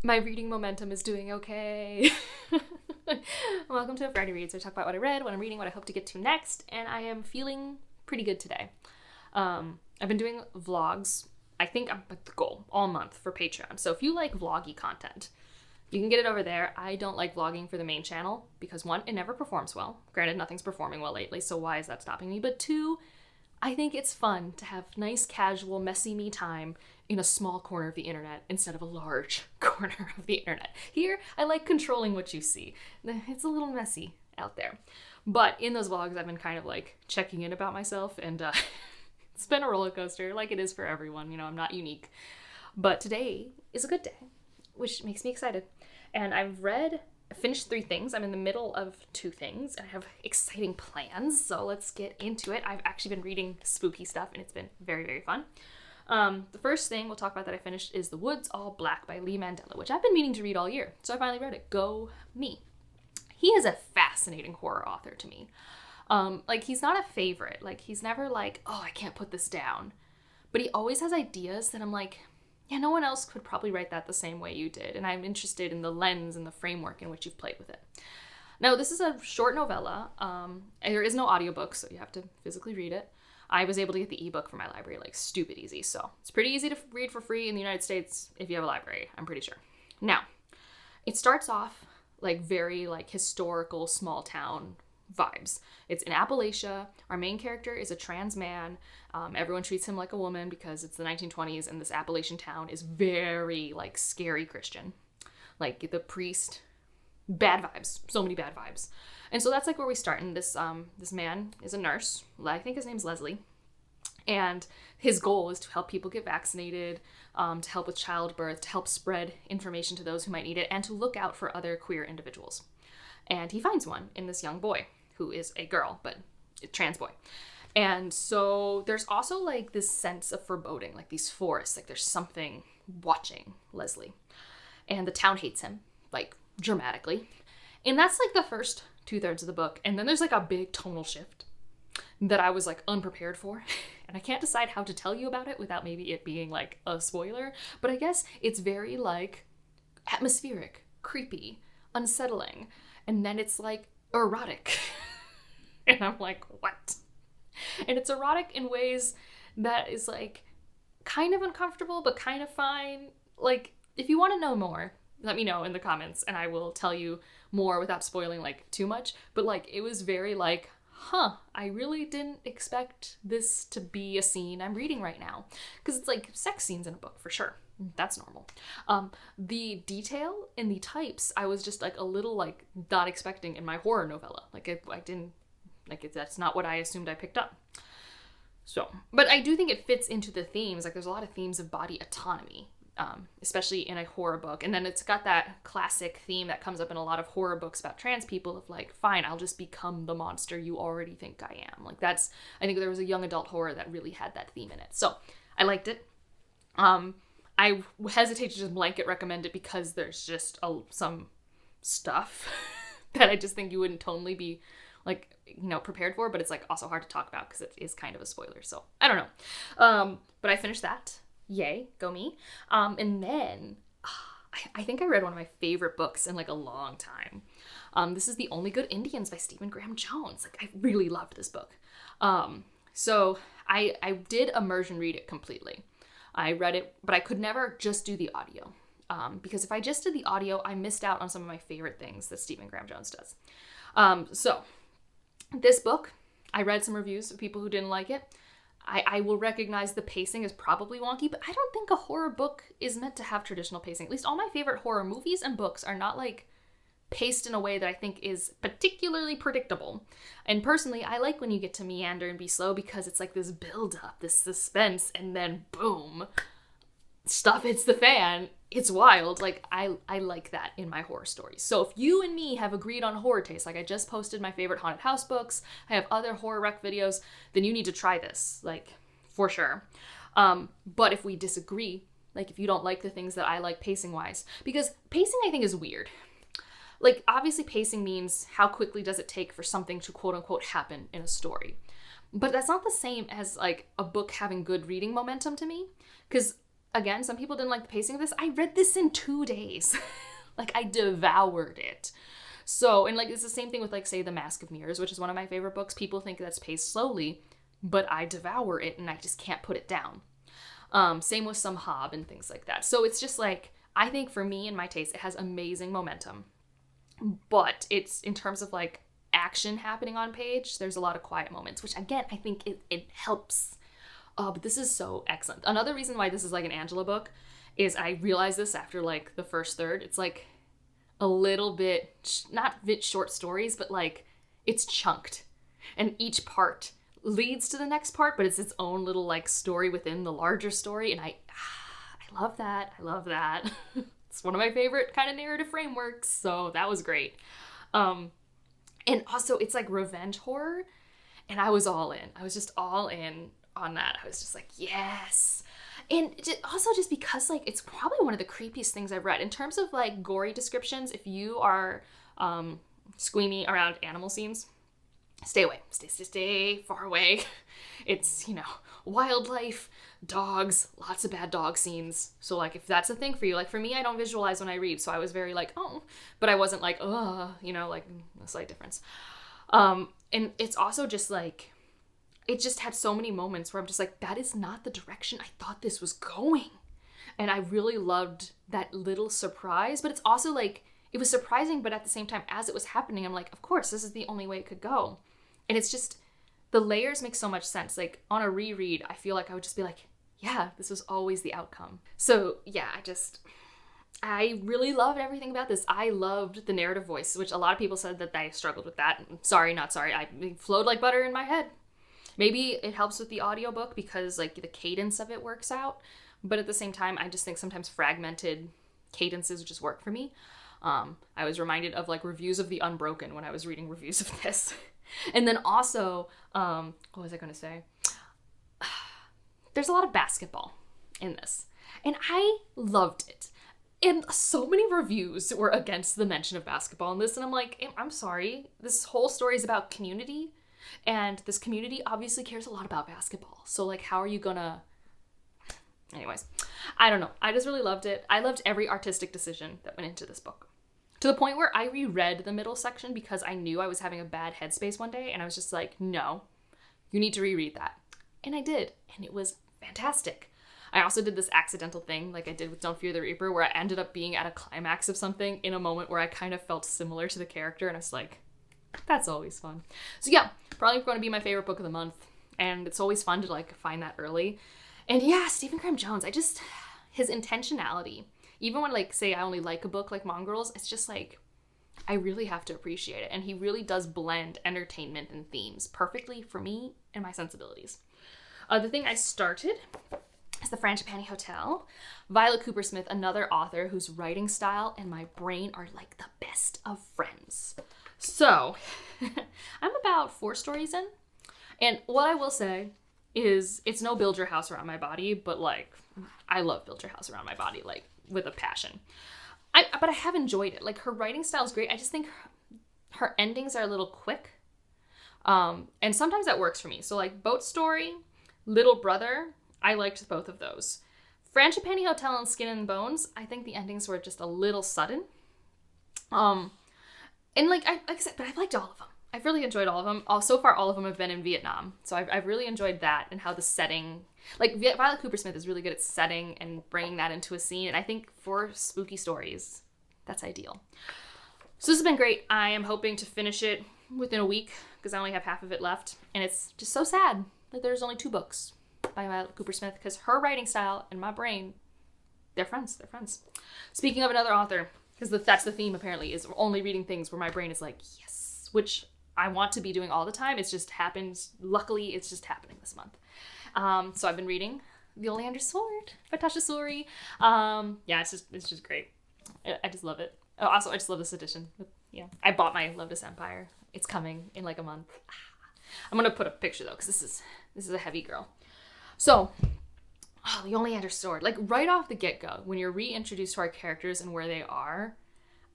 My reading momentum is doing okay. Welcome to Friday Reads. I talk about what I read, what I'm reading, what I hope to get to next, and I am feeling pretty good today. I've been doing vlogs. I think I'm at the goal all month for Patreon. So if you like vloggy content, you can get it over there. I don't like vlogging for the main channel because one, it never performs well. Granted, nothing's performing well lately, so why is that stopping me? But two, I think it's fun to have nice, casual, messy me time in a small corner of the internet instead of a large corner of the internet. Here, I like controlling what you see. It's a little messy out there. But in those vlogs, I've been kind of like checking in about myself, and it's been a roller coaster like it is for everyone. You know, I'm not unique. But today is a good day, which makes me excited. And I've finished 3 things. I'm in the middle of 2 things, and I have exciting plans, so let's get into it. I've actually been reading spooky stuff, and it's been very, very fun. The first thing we'll talk about that I finished is The Woods All Black by Lee Mandela, which I've been meaning to read all year, so I finally read it. Go me. He is a fascinating horror author to me. He's not a favorite. Like, he's never like, oh, I can't put this down. But he always has ideas that I'm like, yeah, no one else could probably write that the same way you did, and I'm interested in the lens and the framework in which you've played with it. Now, this is a short novella. There is no audiobook, so you have to physically read it. I was able to get the ebook from my library, like, stupid easy, so it's pretty easy to read for free in the United States if you have a library, I'm pretty sure. Now, it starts off, like, very, like, historical, small-town vibes. It's in Appalachia. Our main character is a trans man. Everyone treats him like a woman because it's the 1920s, and this Appalachian town is very, like, scary Christian. Like, the priest, bad vibes, so many bad vibes. And so that's, like, where we start. And this man is a nurse. I think his name's Leslie. And his goal is to help people get vaccinated, to help with childbirth, to help spread information to those who might need it, and to look out for other queer individuals. And he finds one in this young boy, who is a girl, but a trans boy. And so there's also, like, this sense of foreboding, like these forests, like there's something watching Leslie. And the town hates him, like, dramatically. And that's, like, the first 2/3 of the book. And then there's, like, a big tonal shift that I was, like, unprepared for. And I can't decide how to tell you about it without maybe it being, like, a spoiler. But I guess it's very, like, atmospheric, creepy, unsettling. And then it's, like, erotic. And I'm like, what? And it's erotic in ways that is, like, kind of uncomfortable, but kind of fine. Like, if you want to know more, let me know in the comments, and I will tell you more without spoiling, like, too much. But, like, it was very, like, I really didn't expect this to be a scene I'm reading right now. Because it's, like, sex scenes in a book, for sure. That's normal. The detail in the types, I was just, like, a little, like, not expecting in my horror novella. Like, I didn't, like, that's not what I assumed I picked up. So, but I do think it fits into the themes. Like, there's a lot of themes of body autonomy, especially in a horror book. And then it's got that classic theme that comes up in a lot of horror books about trans people of, like, fine, I'll just become the monster you already think I am. Like, I think there was a young adult horror that really had that theme in it. So, I liked it. I hesitate to just blanket recommend it because there's just some stuff that I just think you wouldn't totally be, like, you know, prepared for, but it's, like, also hard to talk about because it is kind of a spoiler, so I don't know. But I finished that. Yay, go me. And then I think I read one of my favorite books in, like, a long time. This is The Only Good Indians by Stephen Graham Jones. Like, I really loved this book. So I did immersion read it completely. I read it, but I could never just do the audio. Because if I just did the audio, I missed out on some of my favorite things that Stephen Graham Jones does. So this book, I read some reviews of people who didn't like it. I will recognize the pacing is probably wonky, but I don't think a horror book is meant to have traditional pacing. At least all my favorite horror movies and books are not, like, paced in a way that I think is particularly predictable. And personally, I like when you get to meander and be slow because it's like this build-up, this suspense, and then boom, stuff hits the fan. It's wild. Like, I like that in my horror stories. So if you and me have agreed on horror taste, like I just posted my favorite haunted house books, I have other horror rec videos, then you need to try this, like, for sure. But if we disagree, like, if you don't like the things that I like pacing-wise, because pacing, I think, is weird. Like, obviously pacing means how quickly does it take for something to quote-unquote happen in a story. But that's not the same as, like, a book having good reading momentum to me. Because again, some people didn't like the pacing of this. I read this in 2 days. Like, I devoured it. So, and like, it's the same thing with, like, say, The Mask of Mirrors, which is one of my favorite books. People think that's paced slowly, but I devour it and I just can't put it down. Same with some Hob and things like that. So it's just like, I think for me and my taste, it has amazing momentum. But it's, in terms of like action happening on page, there's a lot of quiet moments, which again, I think it helps. But this is so excellent. Another reason why this is like an Angela book is I realized this after like the first third. It's like a little bit, not bit short stories, but like it's chunked. And each part leads to the next part, but it's its own little like story within the larger story. And I love that. I love that. It's one of my favorite kind of narrative frameworks. So that was great. And also it's like revenge horror. And I was all in. I was just all in on that. I was just like, yes. And also just because like it's probably one of the creepiest things I've read in terms of like gory descriptions. If you are squeamy around animal scenes, stay away. Stay far away. It's, you know, wildlife, dogs, lots of bad dog scenes. So like if that's a thing for you, like for me, I don't visualize when I read. So I was very like, oh, but I wasn't like, you know, like a slight difference. And it's also just like, it just had so many moments where I'm just like, that is not the direction I thought this was going. And I really loved that little surprise, but it's also like, it was surprising, but at the same time, as it was happening, I'm like, of course, this is the only way it could go. And it's just, the layers make so much sense. Like on a reread, I feel like I would just be like, yeah, this was always the outcome. So yeah, I really loved everything about this. I loved the narrative voice, which a lot of people said that I struggled with that. Sorry, not sorry. It flowed like butter in my head. Maybe it helps with the audiobook because like the cadence of it works out. But at the same time, I just think sometimes fragmented cadences just work for me. I was reminded of like reviews of The Unbroken when I was reading reviews of this. And then also, what was I going to say? There's a lot of basketball in this. And I loved it. And so many reviews were against the mention of basketball in this. And I'm like, I'm sorry. This whole story is about community. And this community obviously cares a lot about basketball. So like, how are you gonna... Anyways, I don't know. I just really loved it. I loved every artistic decision that went into this book. To the point where I reread the middle section because I knew I was having a bad headspace one day. And I was just like, no, you need to reread that. And I did. And it was fantastic. I also did this accidental thing like I did with Don't Fear the Reaper where I ended up being at a climax of something in a moment where I kind of felt similar to the character. And I was like, that's always fun. So yeah, probably going to be my favorite book of the month. And it's always fun to like find that early. And yeah, Stephen Graham Jones, his intentionality, even when like, say I only like a book like Mongrels, it's just like, I really have to appreciate it. And he really does blend entertainment and themes perfectly for me and my sensibilities. The thing I started is The Frangipani Hotel. Violet Cooper-Smith, another author whose writing style and my brain are like the best of friends. So, I'm about 4 stories in, and what I will say is it's no Build Your House Around My Body, but like, I love Build Your House Around My Body, like, with a passion. But I have enjoyed it. Like, her writing style is great. I just think her endings are a little quick, and sometimes that works for me. So, like, Boat Story, Little Brother, I liked both of those. Frangipani Hotel and Skin and Bones, I think the endings were just a little sudden. And like I said, but I've liked all of them. I've really enjoyed all of them. So far, all of them have been in Vietnam. So I've really enjoyed that and how the setting, like Violet Cooper-Smith is really good at setting and bringing that into a scene. And I think for spooky stories, that's ideal. So this has been great. I am hoping to finish it within a week because I only have half of it left. And it's just so sad that there's only 2 books by Violet Cooper-Smith because her writing style and my brain, they're friends. They're friends. Speaking of another author, because that's the theme apparently, is only reading things where my brain is like, yes, which I want to be doing all the time. It's just happens. Luckily, it's just happening this month. So I've been reading The Oleander Sword by Tasha Suri. Yeah, it's just great. I just love it. Oh, also, I just love this edition. Yeah, I bought my Lotus Empire. It's coming in like a month. I'm gonna put a picture though, because this is a heavy girl. So, The Oleander Sword. Like right off the get-go, when you're reintroduced to our characters and where they are,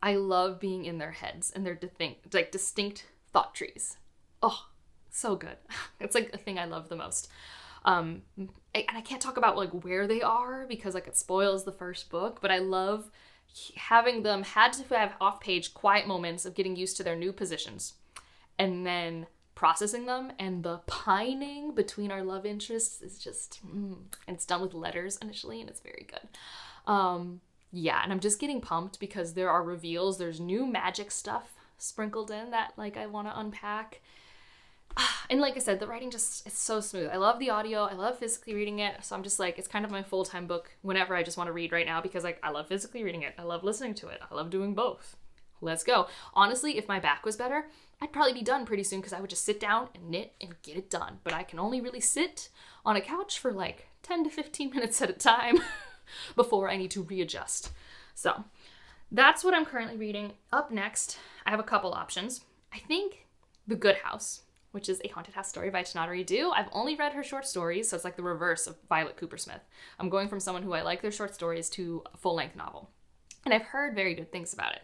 I love being in their heads and their distinct thought trees. Oh, so good. It's like a thing I love the most. And I can't talk about like where they are because like it spoils the first book, but I love having them had to have off-page quiet moments of getting used to their new positions and then processing them, and the pining between our love interests is just and it's done with letters initially, and it's very good. Yeah, and I'm just getting pumped because there are reveals, there's new magic stuff sprinkled in that like I want to unpack. And like I said, the writing just, it's so smooth. I love the audio. I love physically reading it. So I'm just like, it's kind of my full-time book whenever I just want to read right now because like I love physically reading it. I love listening to it. I love doing both. Let's go. Honestly, if my back was better, I'd probably be done pretty soon because I would just sit down and knit and get it done. But I can only really sit on a couch for like 10 to 15 minutes at a time before I need to readjust. So that's what I'm currently reading. Up next, I have a couple options. I think The Good House, which is a haunted house story by Tananarive Due. I've only read her short stories, so it's like the reverse of Violet Cooper-Smith. I'm going from someone who I like their short stories to a full-length novel. And I've heard very good things about it.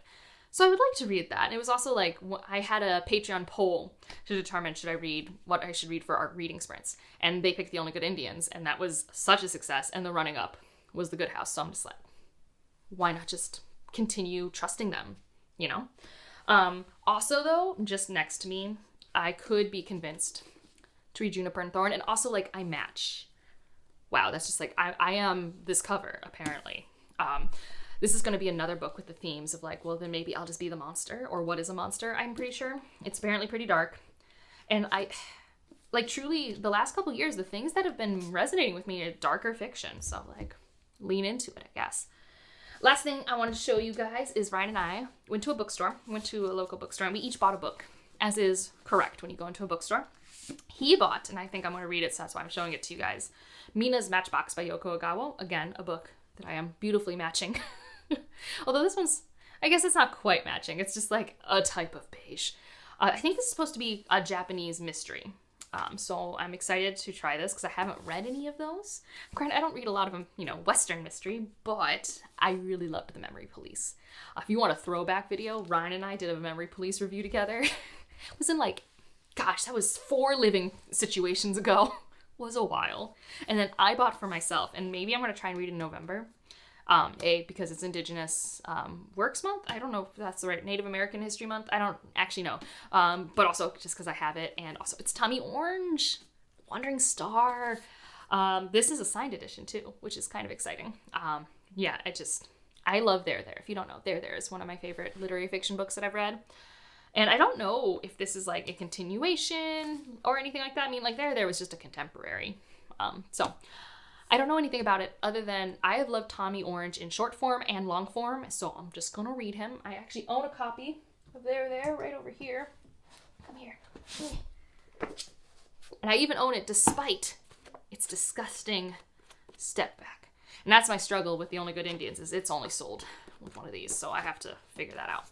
So I would like to read that. And it was also like, I had a Patreon poll to determine should I read what I should read for our reading sprints. And they picked The Only Good Indians, and that was such a success. And the running up was The Good House. So I'm just like, why not just continue trusting them, you know? Also though, just next to me, I could be convinced to read Juniper and Thorn, and also like I match. Wow, that's just like, I am this cover, apparently. This is going to be another book with the themes of like, well, then maybe I'll just be the monster, or what is a monster, I'm pretty sure. It's apparently pretty dark. And I, like truly, the last couple years, the things that have been resonating with me are darker fiction, so like, lean into it, I guess. Last thing I wanted to show you guys is Ryan and I went to a bookstore, went to a local bookstore, and we each bought a book, as is correct when you go into a bookstore. He bought, and I think I'm going to read it, so that's why I'm showing it to you guys, Mina's Matchbox by Yoko Ogawa. Again, a book that I am beautifully matching. Although this one's, I guess it's not quite matching. It's just like a type of beige. I think this is supposed to be a Japanese mystery. So I'm excited to try this because I haven't read any of those. Granted, I don't read a lot of them, you know, Western mystery, but I really loved The Memory Police. If you want a throwback video, Ryan and I did a Memory Police review together. It was in like, gosh, that was 4 living situations ago. It was a while. And then I bought for myself, and maybe I'm going to try and read in November. Because it's Indigenous Works Month. I don't know if that's the right, Native American History Month. I don't actually know. But also just because I have it. And also it's Tommy Orange, Wandering Star. This is a signed edition too, which is kind of exciting. Yeah, I love There There. If you don't know, There There is one of my favorite literary fiction books that I've read. And I don't know if this is like a continuation or anything like that. I mean, like There There was just a contemporary. So I don't know anything about it other than I have loved Tommy Orange in short form and long form, so I'm just going to read him. I actually own a copy of There There right over here. Come here. And I even own it despite its disgusting step back. And that's my struggle with The Only Good Indians, is it's only sold with one of these, so I have to figure that out.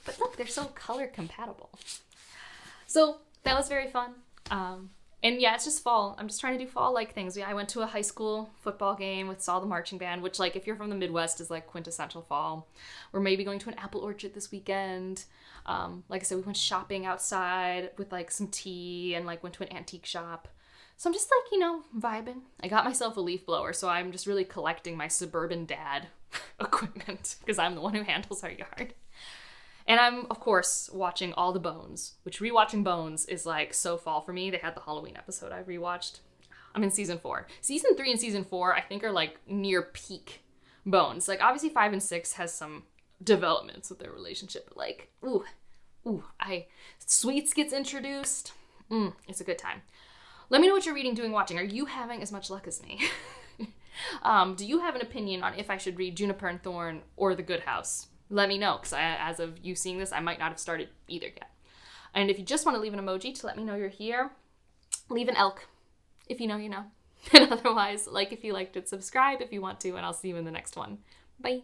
But look, they're so color compatible. So that was very fun. And yeah, it's just fall. I'm just trying to do fall-like things. I went to a high school football game, saw the marching band, which, like, if you're from the Midwest, is, like, quintessential fall. We're maybe going to an apple orchard this weekend. Like I said, we went shopping outside with, like, some tea and, like, went to an antique shop. So I'm just, like, you know, vibing. I got myself a leaf blower, so I'm just really collecting my suburban dad equipment because I'm the one who handles our yard. And I'm, of course, watching all the Bones, which rewatching Bones is, like, so fall for me. They had the Halloween episode I rewatched. I'm in season 4. Season 3 and season 4, I think, are, like, near peak Bones. Like, obviously 5 and 6 has some developments with their relationship. But, like, Sweets gets introduced. It's a good time. Let me know what you're reading, doing, watching. Are you having as much luck as me? Do you have an opinion on if I should read Juniper and Thorn or The Good House? Let me know, because as of you seeing this, I might not have started either yet. And if you just want to leave an emoji to let me know you're here, leave an elk. If you know, you know. And otherwise, like if you liked it, subscribe if you want to, and I'll see you in the next one. Bye.